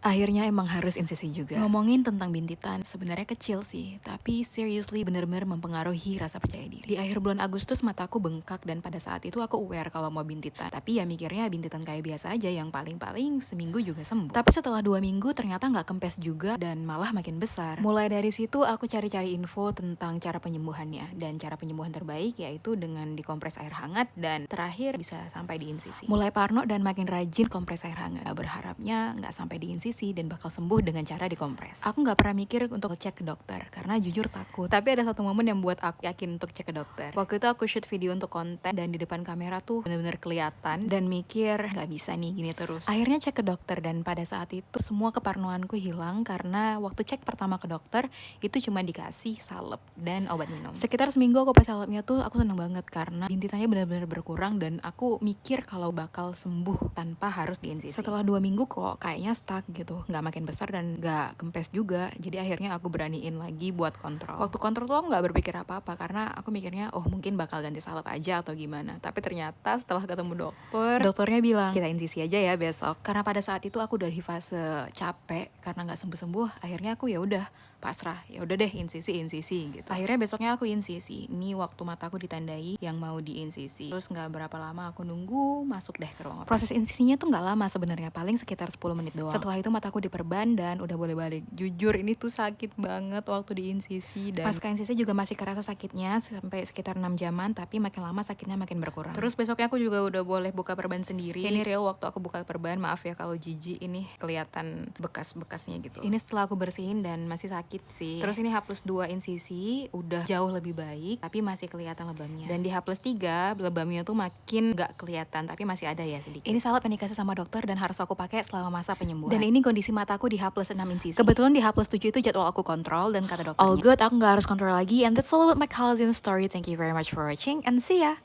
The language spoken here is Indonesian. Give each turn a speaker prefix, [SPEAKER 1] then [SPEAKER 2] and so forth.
[SPEAKER 1] Akhirnya emang harus insisi juga. Ngomongin tentang bintitan, sebenarnya kecil sih, tapi seriously bener-bener mempengaruhi rasa percaya diri. Di akhir bulan Agustus mataku bengkak dan pada saat itu aku aware kalau mau bintitan. Tapi ya mikirnya bintitan kayak biasa aja yang paling-paling seminggu juga sembuh. Tapi setelah 2 minggu ternyata nggak kempes juga dan malah makin besar. Mulai dari situ aku cari-cari info tentang cara penyembuhannya. Dan cara penyembuhan terbaik yaitu dengan dikompres air hangat dan terakhir bisa sampai di insisi. Mulai parno dan makin rajin kompres air hangat. Berharapnya nggak sampai di insisi dan bakal sembuh dengan cara dikompres. Aku nggak pernah mikir untuk cek ke dokter karena jujur takut. Tapi ada satu momen yang buat aku yakin untuk cek ke dokter. Waktu itu aku shoot video untuk konten dan di depan kamera tuh bener-bener kelihatan dan mikir nggak bisa nih gini terus. Akhirnya cek ke dokter dan pada saat itu semua keparnoanku hilang karena waktu cek pertama ke dokter itu cuma dikasih salep dan obat minum. Sekitar seminggu aku pakai salepnya tuh aku seneng banget karena bintitannya benar-benar berkurang dan aku mikir kalau bakal sembuh tanpa harus di insisi. Setelah 2 minggu kok kayaknya stuck gitu, nggak makin besar dan nggak kempes juga. Jadi akhirnya aku beraniin lagi buat kontrol. Waktu kontrol tuh aku nggak berpikir apa-apa karena aku mikirnya oh mungkin bakal ganti salep aja atau gimana. Tapi ternyata setelah ketemu dokternya bilang kita insisi aja ya besok. Karena pada saat itu aku udah di fase capek karena nggak sembuh-sembuh. Akhirnya aku ya udah pasrah, ya udah deh insisi gitu. Akhirnya besoknya aku insisi. Ini waktu mataku ditandai yang mau diinsisi. Terus nggak berapa lama aku nunggu masuk deh ke ruang. Proses insisinya tuh nggak lama sebenarnya, paling sekitar 10 menit doang. Setelah itu mataku diperban dan udah boleh balik. Jujur ini tuh sakit banget waktu diinsisi dan pasca insisi juga masih kerasa sakitnya sampai sekitar 6 jaman, tapi makin lama sakitnya makin berkurang. Terus besoknya aku juga udah boleh buka perban sendiri. Ini real waktu aku buka perban, maaf ya kalau jijik, ini kelihatan bekas-bekasnya gitu. Ini setelah aku bersihin dan masih sakit sih. Terus ini H+2 insisi udah jauh lebih baik tapi masih kelihatan lebamnya. Dan di H+3 lebamnya tuh makin gak kelihatan tapi masih ada ya sedikit. Ini salep yang dikasih sama dokter dan harus aku pakai selama masa penyembuhan. Dan ini kondisi mataku di H+6 insisi. Kebetulan di H+7 itu jadwal aku kontrol dan kata dokternya all good, aku gak harus kontrol lagi. And that's all about my collagen story. Thank you very much for watching and see ya.